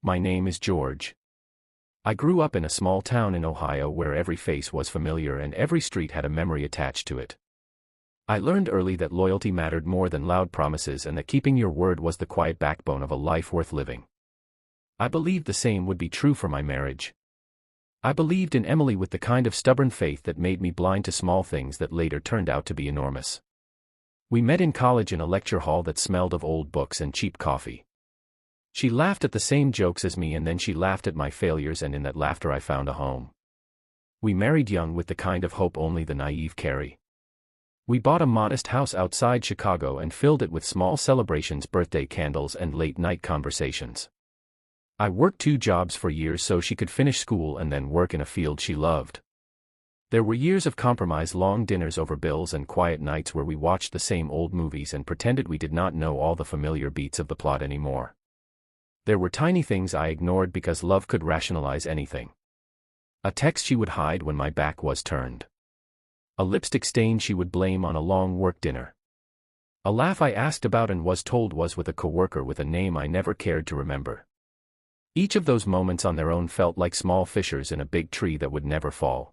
My name is George. I grew up in a small town in Ohio where every face was familiar and every street had a memory attached to it. I learned early that loyalty mattered more than loud promises and that keeping your word was the quiet backbone of a life worth living. I believed the same would be true for my marriage. I believed in Emily with the kind of stubborn faith that made me blind to small things that later turned out to be enormous. We met in college in a lecture hall that smelled of old books and cheap coffee. She laughed at the same jokes as me, and then she laughed at my failures, and in that laughter I found a home. We married young with the kind of hope only the naive carry. We bought a modest house outside Chicago and filled it with small celebrations, birthday candles, and late-night conversations. I worked 2 jobs for years so she could finish school and then work in a field she loved. There were years of compromise, long dinners over bills, and quiet nights where we watched the same old movies and pretended we did not know all the familiar beats of the plot anymore. There were tiny things I ignored because love could rationalize anything. A text she would hide when my back was turned. A lipstick stain she would blame on a long work dinner. A laugh I asked about and was told was with a coworker with a name I never cared to remember. Each of those moments on their own felt like small fissures in a big tree that would never fall.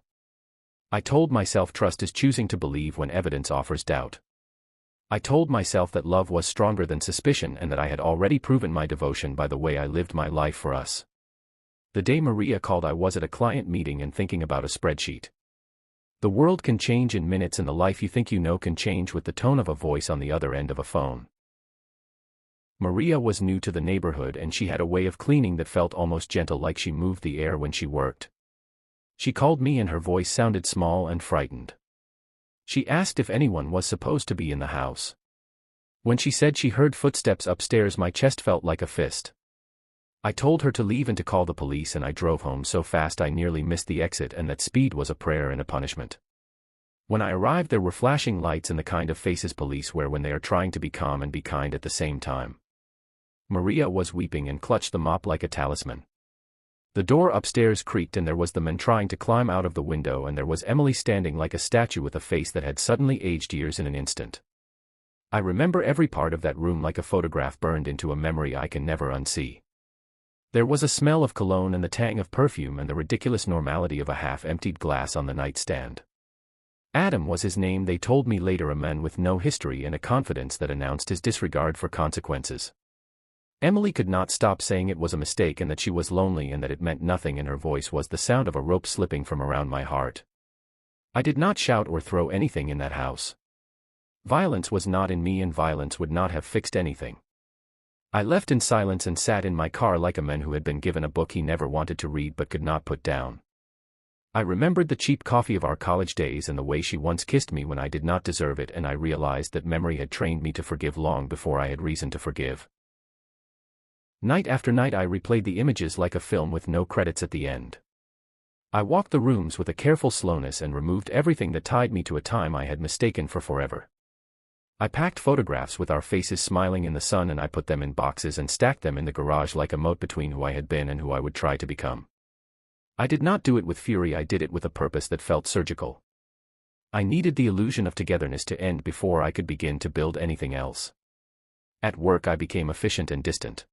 I told myself trust is choosing to believe when evidence offers doubt. I told myself that love was stronger than suspicion and that I had already proven my devotion by the way I lived my life for us. The day Maria called, I was at a client meeting and thinking about a spreadsheet. The world can change in minutes, and the life you think you know can change with the tone of a voice on the other end of a phone. Maria was new to the neighborhood and she had a way of cleaning that felt almost gentle, like she moved the air when she worked. She called me and her voice sounded small and frightened. She asked if anyone was supposed to be in the house. When she said she heard footsteps upstairs, my chest felt like a fist. I told her to leave and to call the police, and I drove home so fast I nearly missed the exit, and that speed was a prayer and a punishment. When I arrived, there were flashing lights and the kind of faces police wear when they are trying to be calm and be kind at the same time. Maria was weeping and clutched the mop like a talisman. The door upstairs creaked and there was the man trying to climb out of the window, and there was Emily standing like a statue with a face that had suddenly aged years in an instant. I remember every part of that room like a photograph burned into a memory I can never unsee. There was a smell of cologne and the tang of perfume and the ridiculous normality of a half-emptied glass on the nightstand. Adam was his name, they told me later, a man with no history and a confidence that announced his disregard for consequences. Emily could not stop saying it was a mistake and that she was lonely and that it meant nothing, and her voice was the sound of a rope slipping from around my heart. I did not shout or throw anything in that house. Violence was not in me, and violence would not have fixed anything. I left in silence and sat in my car like a man who had been given a book he never wanted to read but could not put down. I remembered the cheap coffee of our college days and the way she once kissed me when I did not deserve it, and I realized that memory had trained me to forgive long before I had reason to forgive. Night after night I replayed the images like a film with no credits at the end. I walked the rooms with a careful slowness and removed everything that tied me to a time I had mistaken for forever. I packed photographs with our faces smiling in the sun, and I put them in boxes and stacked them in the garage like a moat between who I had been and who I would try to become. I did not do it with fury, I did it with a purpose that felt surgical. I needed the illusion of togetherness to end before I could begin to build anything else. At work I became efficient and distant.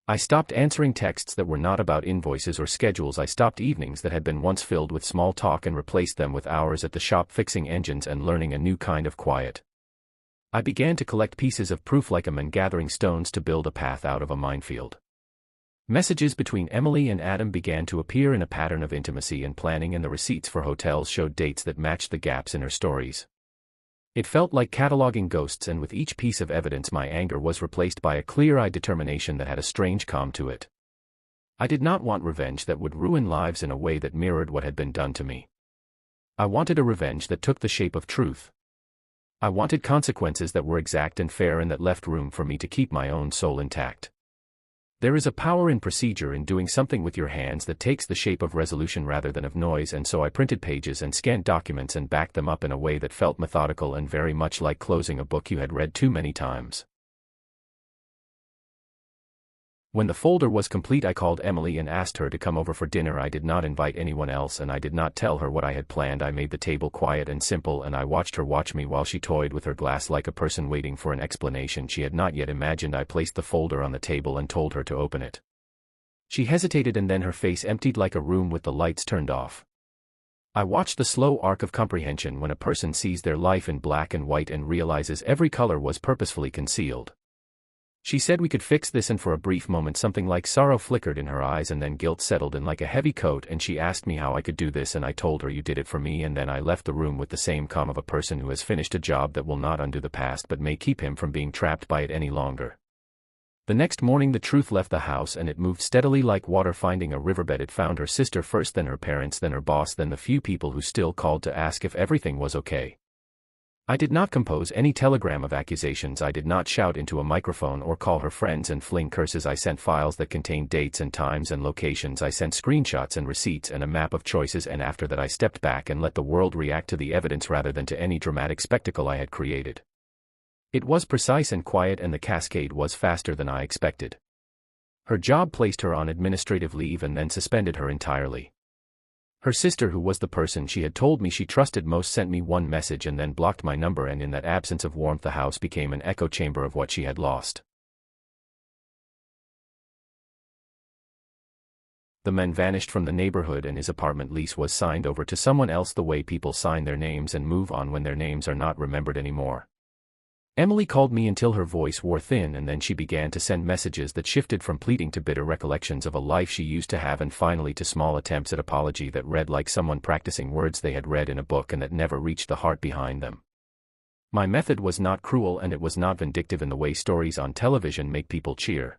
I stopped answering texts that were not about invoices or schedules. I stopped evenings that had been once filled with small talk and replaced them with hours at the shop fixing engines and learning a new kind of quiet. I began to collect pieces of proof like a man gathering stones to build a path out of a minefield. Messages between Emily and Adam began to appear in a pattern of intimacy and planning, and the receipts for hotels showed dates that matched the gaps in her stories. It felt like cataloging ghosts, and with each piece of evidence my anger was replaced by a clear-eyed determination that had a strange calm to it. I did not want revenge that would ruin lives in a way that mirrored what had been done to me. I wanted a revenge that took the shape of truth. I wanted consequences that were exact and fair and that left room for me to keep my own soul intact. There is a power in procedure, in doing something with your hands, that takes the shape of resolution rather than of noise, and so I printed pages and scanned documents and backed them up in a way that felt methodical and very much like closing a book you had read too many times. When the folder was complete, I called Emily and asked her to come over for dinner. I did not invite anyone else, and I did not tell her what I had planned. I made the table quiet and simple, and I watched her watch me while she toyed with her glass like a person waiting for an explanation she had not yet imagined. I placed the folder on the table and told her to open it. She hesitated and then her face emptied like a room with the lights turned off. I watched the slow arc of comprehension when a person sees their life in black and white and realizes every color was purposefully concealed. She said we could fix this, and for a brief moment something like sorrow flickered in her eyes and then guilt settled in like a heavy coat, and she asked me how I could do this, and I told her you did it for me, and then I left the room with the same calm of a person who has finished a job that will not undo the past but may keep him from being trapped by it any longer. The next morning the truth left the house, and it moved steadily like water finding a riverbed. It found her sister first, then her parents, then her boss, then the few people who still called to ask if everything was okay. I did not compose any telegram of accusations. I did not shout into a microphone or call her friends and fling curses. I sent files that contained dates and times and locations. I sent screenshots and receipts and a map of choices, and after that I stepped back and let the world react to the evidence rather than to any dramatic spectacle I had created. It was precise and quiet, and the cascade was faster than I expected. Her job placed her on administrative leave and then suspended her entirely. Her sister, who was the person she had told me she trusted most, sent me one message and then blocked my number, and in that absence of warmth the house became an echo chamber of what she had lost. The man vanished from the neighborhood and his apartment lease was signed over to someone else, the way people sign their names and move on when their names are not remembered anymore. Emily called me until her voice wore thin, and then she began to send messages that shifted from pleading to bitter recollections of a life she used to have, and finally to small attempts at apology that read like someone practicing words they had read in a book and that never reached the heart behind them. My method was not cruel, and it was not vindictive in the way stories on television make people cheer.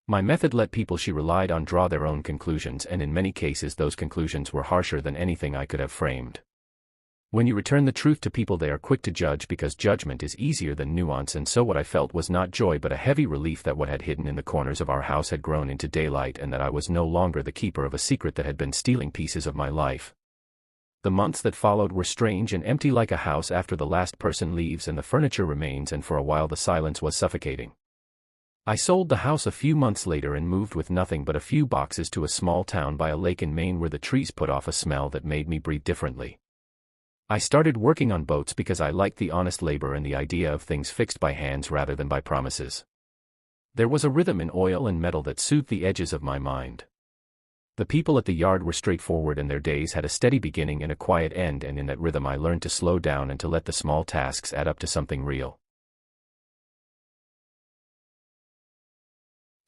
My method let people she relied on draw their own conclusions, and in many cases those conclusions were harsher than anything I could have framed. When you return the truth to people, they are quick to judge because judgment is easier than nuance, and so what I felt was not joy but a heavy relief that what had hidden in the corners of our house had grown into daylight, and that I was no longer the keeper of a secret that had been stealing pieces of my life. The months that followed were strange and empty, like a house after the last person leaves and the furniture remains, and for a while the silence was suffocating. I sold the house a few months later and moved with nothing but a few boxes to a small town by a lake in Maine where the trees put off a smell that made me breathe differently. I started working on boats because I liked the honest labor and the idea of things fixed by hands rather than by promises. There was a rhythm in oil and metal that soothed the edges of my mind. The people at the yard were straightforward, and their days had a steady beginning and a quiet end, and in that rhythm I learned to slow down and to let the small tasks add up to something real.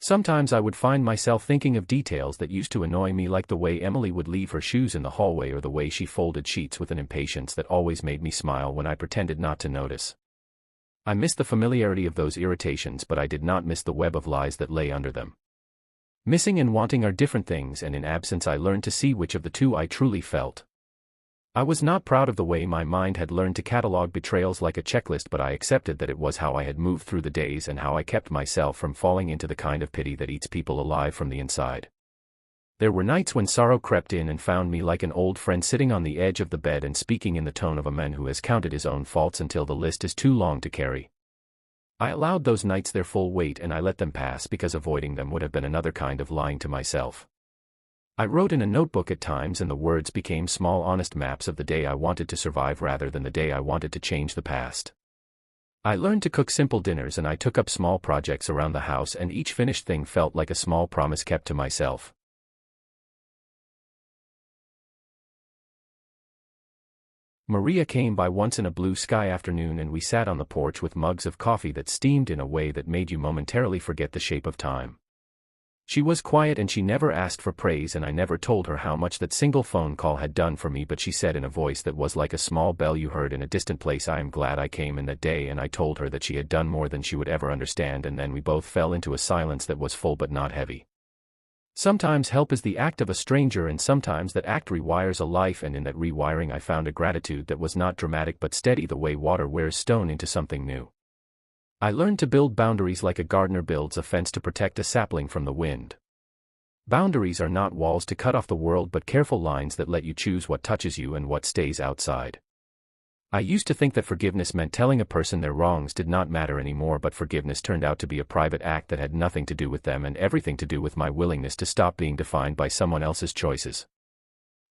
Sometimes I would find myself thinking of details that used to annoy me, like the way Emily would leave her shoes in the hallway or the way she folded sheets with an impatience that always made me smile when I pretended not to notice. I missed the familiarity of those irritations, but I did not miss the web of lies that lay under them. Missing and wanting are different things, and in absence I learned to see which of the two I truly felt. I was not proud of the way my mind had learned to catalog betrayals like a checklist, but I accepted that it was how I had moved through the days and how I kept myself from falling into the kind of pity that eats people alive from the inside. There were nights when sorrow crept in and found me like an old friend, sitting on the edge of the bed and speaking in the tone of a man who has counted his own faults until the list is too long to carry. I allowed those nights their full weight, and I let them pass because avoiding them would have been another kind of lying to myself. I wrote in a notebook at times, and the words became small honest maps of the day I wanted to survive rather than the day I wanted to change the past. I learned to cook simple dinners, and I took up small projects around the house, and each finished thing felt like a small promise kept to myself. Maria came by once in a blue sky afternoon, and we sat on the porch with mugs of coffee that steamed in a way that made you momentarily forget the shape of time. She was quiet and she never asked for praise, and I never told her how much that single phone call had done for me, but she said in a voice that was like a small bell you heard in a distant place, "I am glad I came in that day," and I told her that she had done more than she would ever understand, and then we both fell into a silence that was full but not heavy. Sometimes help is the act of a stranger, and sometimes that act rewires a life, and in that rewiring I found a gratitude that was not dramatic but steady, the way water wears stone into something new. I learned to build boundaries like a gardener builds a fence to protect a sapling from the wind. Boundaries are not walls to cut off the world, but careful lines that let you choose what touches you and what stays outside. I used to think that forgiveness meant telling a person their wrongs did not matter anymore, but forgiveness turned out to be a private act that had nothing to do with them and everything to do with my willingness to stop being defined by someone else's choices.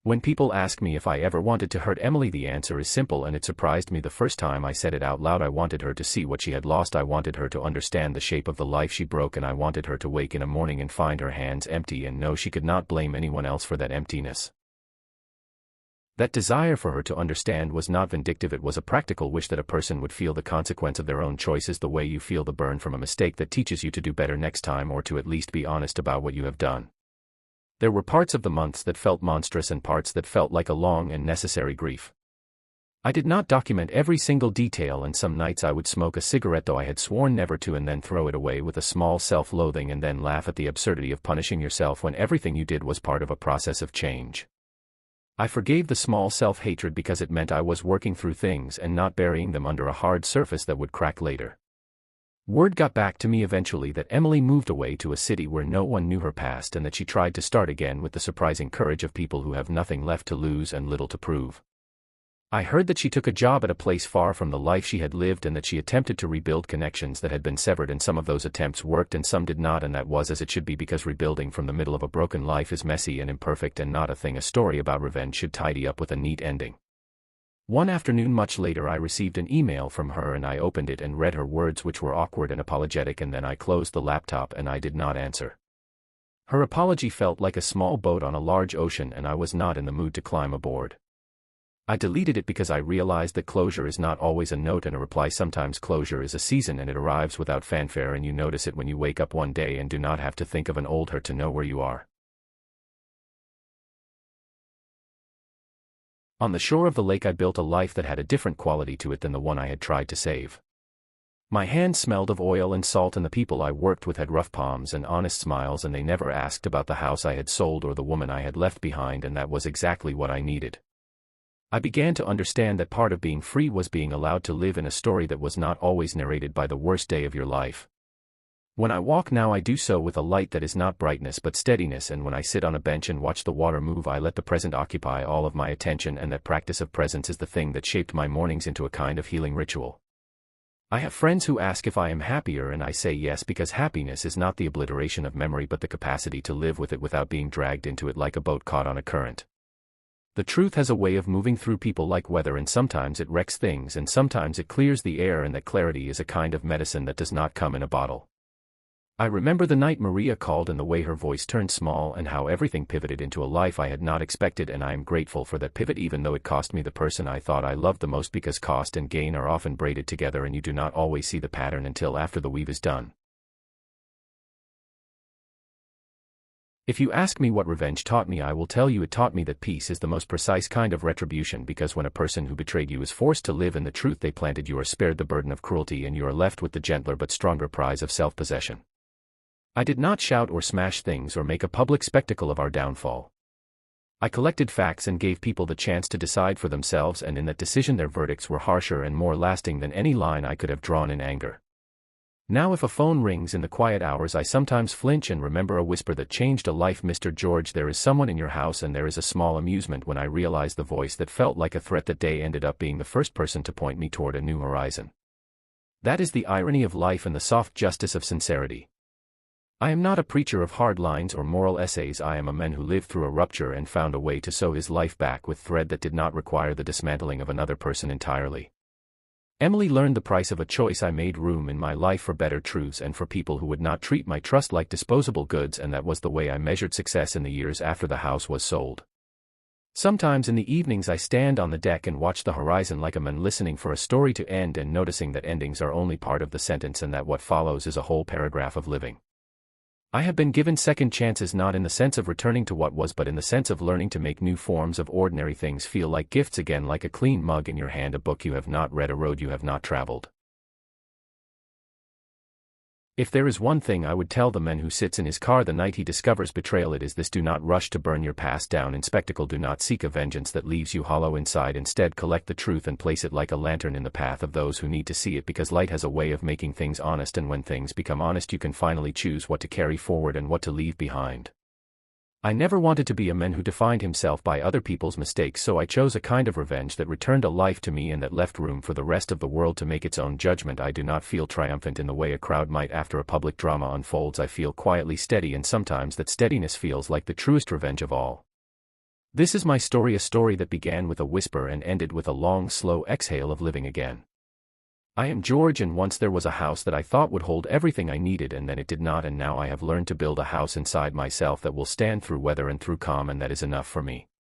When people ask me if I ever wanted to hurt Emily, the answer is simple, and it surprised me the first time I said it out loud. I wanted her to see what she had lost. I wanted her to understand the shape of the life she broke, and I wanted her to wake in a morning and find her hands empty and know she could not blame anyone else for that emptiness. That desire for her to understand was not vindictive. It was a practical wish that a person would feel the consequence of their own choices the way you feel the burn from a mistake that teaches you to do better next time, or to at least be honest about what you have done. There were parts of the months that felt monstrous and parts that felt like a long and necessary grief. I did not document every single detail, and some nights I would smoke a cigarette though I had sworn never to, and then throw it away with a small self-loathing, and then laugh at the absurdity of punishing yourself when everything you did was part of a process of change. I forgave the small self-hatred because it meant I was working through things and not burying them under a hard surface that would crack later. Word got back to me eventually that Emily moved away to a city where no one knew her past, and that she tried to start again with the surprising courage of people who have nothing left to lose and little to prove. I heard that she took a job at a place far from the life she had lived, and that she attempted to rebuild connections that had been severed, and some of those attempts worked and some did not, and that was as it should be, because rebuilding from the middle of a broken life is messy and imperfect and not a thing a story about revenge should tidy up with a neat ending. One afternoon much later I received an email from her, and I opened it and read her words, which were awkward and apologetic, and then I closed the laptop and I did not answer. Her apology felt like a small boat on a large ocean, and I was not in the mood to climb aboard. I deleted it because I realized that closure is not always a note and a reply. Sometimes closure is a season, and it arrives without fanfare, and you notice it when you wake up one day and do not have to think of an old hurt to know where you are. On the shore of the lake I built a life that had a different quality to it than the one I had tried to save. My hands smelled of oil and salt, and the people I worked with had rough palms and honest smiles, and they never asked about the house I had sold or the woman I had left behind, and that was exactly what I needed. I began to understand that part of being free was being allowed to live in a story that was not always narrated by the worst day of your life. When I walk now I do so with a light that is not brightness but steadiness, and when I sit on a bench and watch the water move I let the present occupy all of my attention, and that practice of presence is the thing that shaped my mornings into a kind of healing ritual. I have friends who ask if I am happier, and I say yes, because happiness is not the obliteration of memory but the capacity to live with it without being dragged into it like a boat caught on a current. The truth has a way of moving through people like weather, and sometimes it wrecks things and sometimes it clears the air, and that clarity is a kind of medicine that does not come in a bottle. I remember the night Maria called and the way her voice turned small and how everything pivoted into a life I had not expected, and I am grateful for that pivot even though it cost me the person I thought I loved the most, because cost and gain are often braided together and you do not always see the pattern until after the weave is done. If you ask me what revenge taught me, I will tell you it taught me that peace is the most precise kind of retribution, because when a person who betrayed you is forced to live in the truth they planted, you are spared the burden of cruelty and you are left with the gentler but stronger prize of self-possession. I did not shout or smash things or make a public spectacle of our downfall. I collected facts and gave people the chance to decide for themselves, and in that decision their verdicts were harsher and more lasting than any line I could have drawn in anger. Now if a phone rings in the quiet hours I sometimes flinch and remember a whisper that changed a life. Mr. George, there is someone in your house, and there is a small amusement when I realize the voice that felt like a threat that day ended up being the first person to point me toward a new horizon. That is the irony of life and the soft justice of sincerity. I am not a preacher of hard lines or moral essays. I am a man who lived through a rupture and found a way to sew his life back with thread that did not require the dismantling of another person entirely. Emily learned the price of a choice. I made room in my life for better truths and for people who would not treat my trust like disposable goods, and that was the way I measured success in the years after the house was sold. Sometimes in the evenings I stand on the deck and watch the horizon like a man listening for a story to end and noticing that endings are only part of the sentence and that what follows is a whole paragraph of living. I have been given second chances, not in the sense of returning to what was but in the sense of learning to make new forms of ordinary things feel like gifts again, like a clean mug in your hand, a book you have not read, a road you have not traveled. If there is one thing I would tell the man who sits in his car the night he discovers betrayal, it is this: do not rush to burn your past down in spectacle. Do not seek a vengeance that leaves you hollow inside. Instead, collect the truth and place it like a lantern in the path of those who need to see it, because light has a way of making things honest, and when things become honest you can finally choose what to carry forward and what to leave behind. I never wanted to be a man who defined himself by other people's mistakes, so I chose a kind of revenge that returned a life to me and that left room for the rest of the world to make its own judgment. I do not feel triumphant in the way a crowd might after a public drama unfolds. I feel quietly steady, and sometimes that steadiness feels like the truest revenge of all. This is my story, a story that began with a whisper and ended with a long, slow exhale of living again. I am George, and once there was a house that I thought would hold everything I needed, and then it did not, and now I have learned to build a house inside myself that will stand through weather and through calm, and that is enough for me.